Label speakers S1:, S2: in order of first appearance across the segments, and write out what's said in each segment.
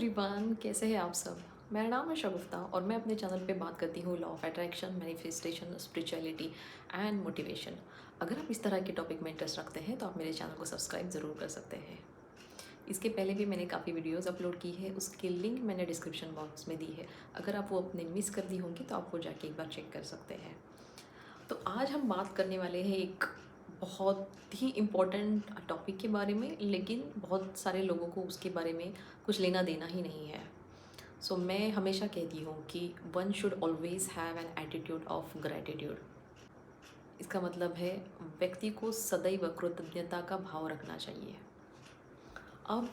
S1: Everyone, कैसे हैं आप सब। मेरा नाम है शगुफ्ता और मैं अपने चैनल पे बात करती हूँ law of attraction, manifestation, spirituality and motivation. अगर आप इस तरह के टॉपिक में इंटरेस्ट रखते हैं तो आप मेरे चैनल को सब्सक्राइब ज़रूर कर सकते हैं। इसके पहले भी मैंने काफ़ी वीडियोस अपलोड की है, उसकी लिंक मैंने डिस्क्रिप्शन बॉक्स में दी है। अगर आप वो अपने मिस कर दी होंगी तो आप वो जाके एक बार चेक कर सकते हैं। तो आज हम बात करने वाले हैं एक बहुत ही इम्पोर्टेंट टॉपिक के बारे में, लेकिन बहुत सारे लोगों को उसके बारे में कुछ लेना देना ही नहीं है। मैं हमेशा कहती हूँ कि one should always have an attitude of gratitude. इसका मतलब है व्यक्ति को सदैव कृतज्ञता का भाव रखना चाहिए। अब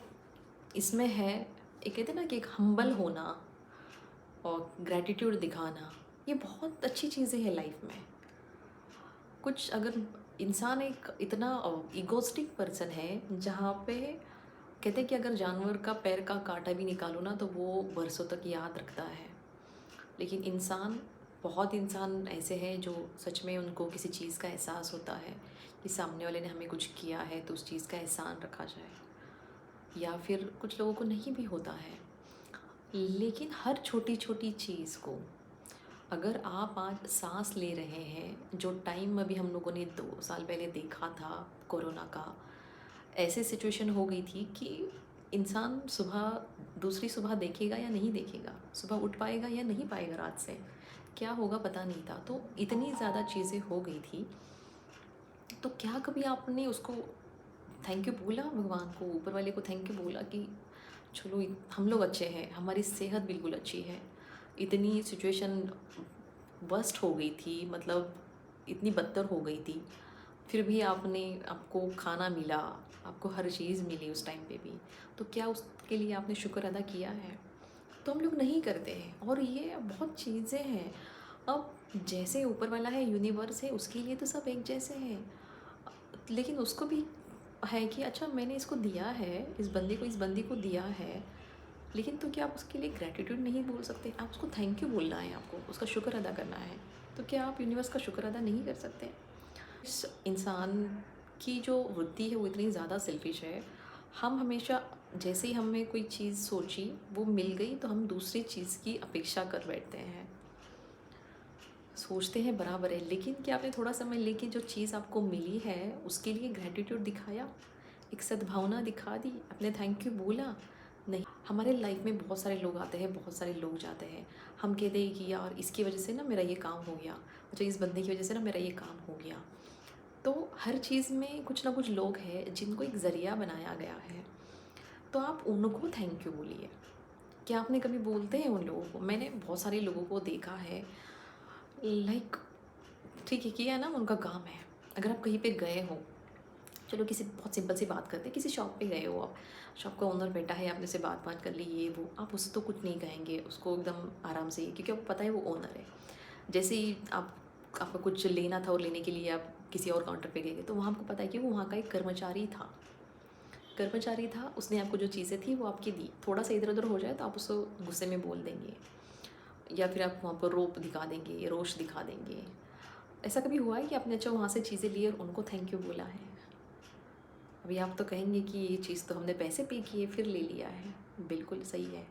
S1: इसमें है, एक कहते हैं ना कि एक हम्बल होना और ग्रैटिट्यूड दिखाना, ये बहुत अच्छी चीज़ें हैं लाइफ में। कुछ अगर इंसान एक इतना ईगोस्टिक पर्सन है जहाँ पे कहते हैं कि अगर जानवर का पैर का कांटा भी निकालो ना तो वो बरसों तक याद रखता है। लेकिन बहुत इंसान ऐसे हैं जो सच में उनको किसी चीज़ का एहसास होता है कि सामने वाले ने हमें कुछ किया है तो उस चीज़ का एहसान रखा जाए। या फिर कुछ लोगों को नहीं भी होता है। लेकिन हर छोटी छोटी चीज़ को, अगर आप आज सांस ले रहे हैं, जो टाइम अभी हम लोगों ने 2 साल पहले देखा था कोरोना का, ऐसे सिचुएशन हो गई थी कि इंसान दूसरी सुबह देखेगा या नहीं देखेगा, सुबह उठ पाएगा या नहीं पाएगा, रात से क्या होगा पता नहीं था। तो इतनी ज़्यादा चीज़ें हो गई थी। तो क्या कभी आपने उसको थैंक यू बोला, भगवान को, ऊपर वाले को थैंक यू बोला कि चलो हम लोग अच्छे हैं, हमारी सेहत बिल्कुल अच्छी है। इतनी सिचुएशन वर्स्ट हो गई थी, मतलब इतनी बदतर हो गई थी, फिर भी आपको खाना मिला, आपको हर चीज़ मिली उस टाइम पे भी। तो क्या उसके लिए आपने शुक्र अदा किया है? तो हम लोग नहीं करते हैं और ये बहुत चीज़ें हैं। अब जैसे ऊपर वाला है, यूनिवर्स है, उसके लिए तो सब एक जैसे हैं। लेकिन उसको भी है कि अच्छा मैंने इसको दिया है, इस बंदे को, इस बंदी को दिया है, लेकिन तो क्या आप उसके लिए ग्रैटिट्यूड नहीं बोल सकते? आप उसको थैंक यू बोलना है, आपको उसका शुक्र अदा करना है। तो क्या आप यूनिवर्स का शुक्र अदा नहीं कर सकते? इस इंसान की जो वृत्ति है वो इतनी ज़्यादा सेल्फिश है। हम हमेशा, जैसे ही हमें कोई चीज़ सोची वो मिल गई तो हम दूसरी चीज़ की अपेक्षा कर बैठते हैं। सोचते हैं बराबर है, लेकिन क्या आपने थोड़ा समय लेके जो चीज़ आपको मिली है उसके लिए ग्रैटिट्यूड दिखाया? एक सद्भावना दिखा दी, आपने थैंक यू बोला? नहीं। हमारे लाइफ में बहुत सारे लोग आते हैं, बहुत सारे लोग जाते हैं। हम कहते हैं कि यार इसकी वजह से ना मेरा ये काम हो गया, अच्छा इस बंदे की वजह से ना मेरा ये काम हो गया। तो हर चीज़ में कुछ ना कुछ लोग हैं जिनको एक ज़रिया बनाया गया है। तो आप उनको थैंक यू बोलिए। क्या आपने कभी बोलते हैं उन लोगों को? मैंने बहुत सारे लोगों को देखा है, लाइक ठीक है किया है ना, उनका काम है। अगर आप कहीं पे गए हो, चलो किसी बहुत सिंपल सी बात करते हैं, किसी शॉप पे गए हो आप, शॉप का ओनर बैठा है, आपने उससे बात कर ली ये वो, आप उससे तो कुछ नहीं कहेंगे उसको, एकदम आराम से, क्योंकि आपको पता है वो ओनर है। जैसे ही आपको कुछ लेना था और लेने के लिए आप किसी और काउंटर पे गए तो वहाँ आपको पता है कि वो वहाँ का एक कर्मचारी था, उसने आपको जो चीज़ें थी वो आपकी दी। थोड़ा सा इधर उधर हो जाए तो आप उसको गुस्से में बोल देंगे, या फिर आप वहाँ पर रोप दिखा देंगे, रोष दिखा देंगे। ऐसा कभी हुआ है कि आपने अच्छा वहाँ से चीज़ें ली और उनको थैंक यू बोला है? अभी आप तो कहेंगे कि ये चीज़ तो हमने पैसे पे किए फिर ले लिया है, बिल्कुल सही है।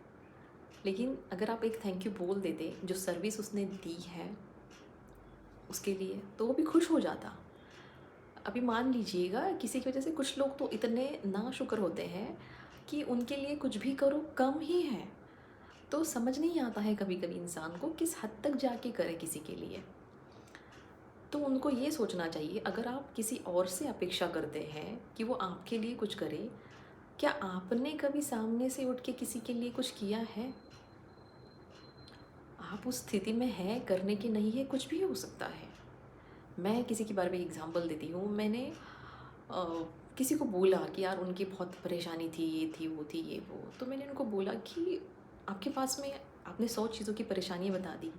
S1: लेकिन अगर आप एक थैंक यू बोल देते जो सर्विस उसने दी है उसके लिए, तो वो भी खुश हो जाता। अभी मान लीजिएगा किसी की वजह से कुछ लोग तो इतने नाशुक्र होते हैं कि उनके लिए कुछ भी करो कम ही है। तो समझ नहीं आता है कभी कभी इंसान को किस हद तक जाके करे किसी के लिए। तो उनको ये सोचना चाहिए, अगर आप किसी और से अपेक्षा करते हैं कि वो आपके लिए कुछ करे, क्या आपने कभी सामने से उठ के किसी के लिए कुछ किया है? आप उस स्थिति में हैं करने की, नहीं है, कुछ भी हो सकता है। मैं किसी के बारे में एग्ज़ाम्पल देती हूँ। मैंने किसी को बोला कि यार उनकी बहुत परेशानी थी, ये थी, वो थी, ये वो। तो मैंने उनको बोला कि आपके पास में, आपने 100 चीज़ों की परेशानियाँ बता दी,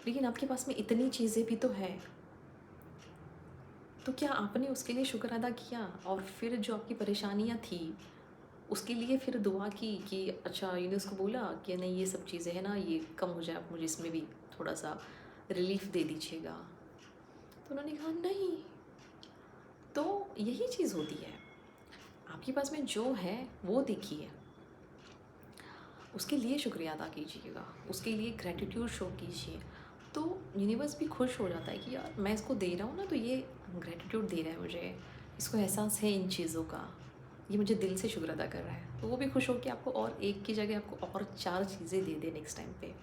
S1: लेकिन आपके पास में इतनी चीज़ें भी तो है। तो क्या आपने उसके लिए शुक्र अदा किया? और फिर जो आपकी परेशानियाँ थी, उसके लिए फिर दुआ की कि अच्छा, यूँ उसको बोला कि नहीं ये सब चीज़ें हैं ना, ये कम हो जाए, आप मुझे इसमें भी थोड़ा-सा रिलीफ़ दे दीजिएगा। तो उन्होंने कहा नहीं। तो यही चीज़ होती है, आपके पास में जो है वो देखिए। उसके लिए शुक्रिया अदा कीजिएगा, उसके लिए ग्रैटिट्यूड शो कीजिए। तो यूनिवर्स भी खुश हो जाता है कि यार मैं इसको दे रहा हूँ ना, तो ये ग्रैटिट्यूड दे रहा है मुझे, इसको एहसास है इन चीज़ों का, ये मुझे दिल से शुक्र अदा कर रहा है। तो वो भी खुश हो कि आपको और एक की जगह आपको और 4 चीज़ें दे दे नेक्स्ट टाइम पे।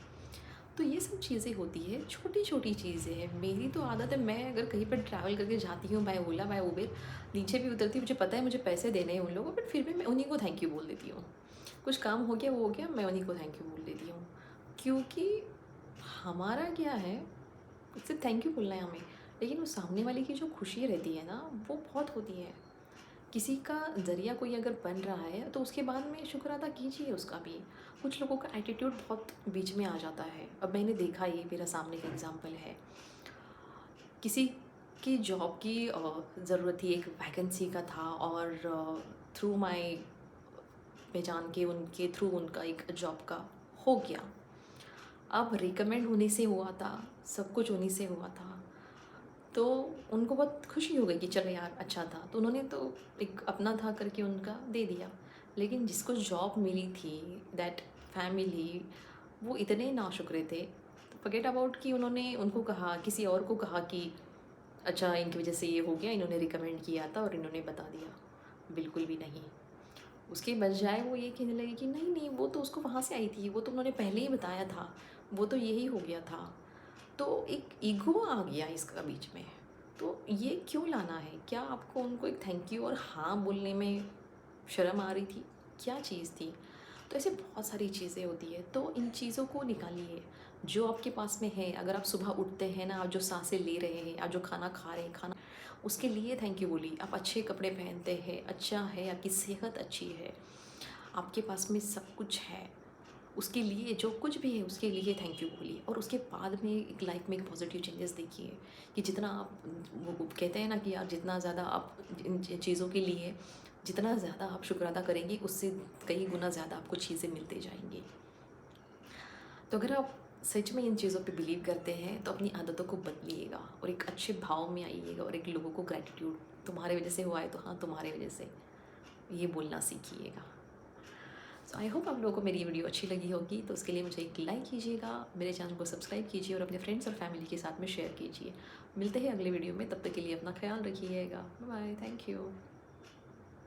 S1: तो ये सब चीज़ें होती है, छोटी-छोटी चीज़ें हैं। मेरी तो आदत है, मैं अगर कहीं पर ट्रैवल करके जाती हूँ बाय ओला, बाय उबेर, नीचे भी उतरती हूँ, मुझे पता है मुझे पैसे देने हैं उन लोगों को, बट फिर भी मैं उन्हीं को थैंक यू बोल देती हूँ। कुछ काम हो गया, वो हो गया, मैं उन्हीं को थैंक यू बोल देती हूँ। क्योंकि हमारा क्या है, सिर्फ़ थैंक यू बोलना है हमें, लेकिन वो सामने वाले की जो खुशी रहती है ना, वो बहुत होती है। किसी का ज़रिया कोई अगर बन रहा है तो उसके बाद में शुक्र अदा कीजिए उसका भी। कुछ लोगों का एटीट्यूड बहुत बीच में आ जाता है। अब मैंने देखा, ये मेरा सामने का एग्ज़ाम्पल है। किसी की जॉब की ज़रूरत थी, एक वैकेंसी का था, और थ्रू माय पहचान के उनके थ्रू उनका एक जॉब का हो गया। अब रिकमेंड उन्हीं से हुआ था, सब कुछ उन्हीं से हुआ था। तो उनको बहुत खुशी हो गई कि चलो यार अच्छा था, तो उन्होंने तो एक अपना था करके उनका दे दिया। लेकिन जिसको जॉब मिली थी, दैट फैमिली, वो इतने नाशुक्रे थे, फॉरगेट अबाउट कि उन्होंने उनको कहा, किसी और को कहा कि अच्छा इनकी वजह से ये हो गया, इन्होंने रिकमेंड किया था और इन्होंने बता दिया। बिल्कुल भी नहीं। उसके बजाय वो ये कहने लगे कि नहीं नहीं, वो तो उसको वहाँ से आई थी, वो तो उन्होंने पहले ही बताया था, वो तो यही हो गया था। तो एक ईगो आ गया इसका बीच में। तो ये क्यों लाना है? क्या आपको उनको एक थैंक यू और हाँ बोलने में शर्म आ रही थी? क्या चीज़ थी? तो ऐसे बहुत सारी चीज़ें होती है, तो इन चीज़ों को निकालिए। जो आपके पास में है, अगर आप सुबह उठते हैं ना, आप जो साँसें ले रहे हैं, आप जो खाना खा रहे हैं, खाना, उसके लिए थैंक यू बोलिए। आप अच्छे कपड़े पहनते हैं, अच्छा है, आपकी सेहत अच्छी है, आपके पास में सब कुछ है, उसके लिए जो कुछ भी है उसके लिए थैंक यू बोलिए। और उसके बाद में एक लाइफ में एक पॉजिटिव चेंजेस देखिए कि जितना आप, वो कहते हैं ना कि यार जितना ज़्यादा आप इन चीज़ों के लिए, जितना ज़्यादा आप शुक्र अदा करेंगे, उससे कई गुना ज़्यादा आपको चीज़ें मिलते जाएंगी। तो अगर आप सच में इन चीज़ों पे बिलीव करते हैं तो अपनी आदतों को बदलिएगा और एक अच्छे भाव में आइएगा, और एक लोगों को ग्रैटिट्यूड, तुम्हारे वजह से हुआ है तो हाँ तुम्हारे वजह से, ये बोलना सीखिएगा। सो आई होप आप लोगों को मेरी वीडियो अच्छी लगी होगी, तो उसके लिए मुझे एक लाइक कीजिएगा, मेरे चैनल को सब्सक्राइब कीजिए और अपने फ्रेंड्स और फैमिली के साथ में शेयर कीजिए। मिलते हैं अगले वीडियो में, तब तक के लिए अपना ख्याल रखिएगा। Bye bye, thank you.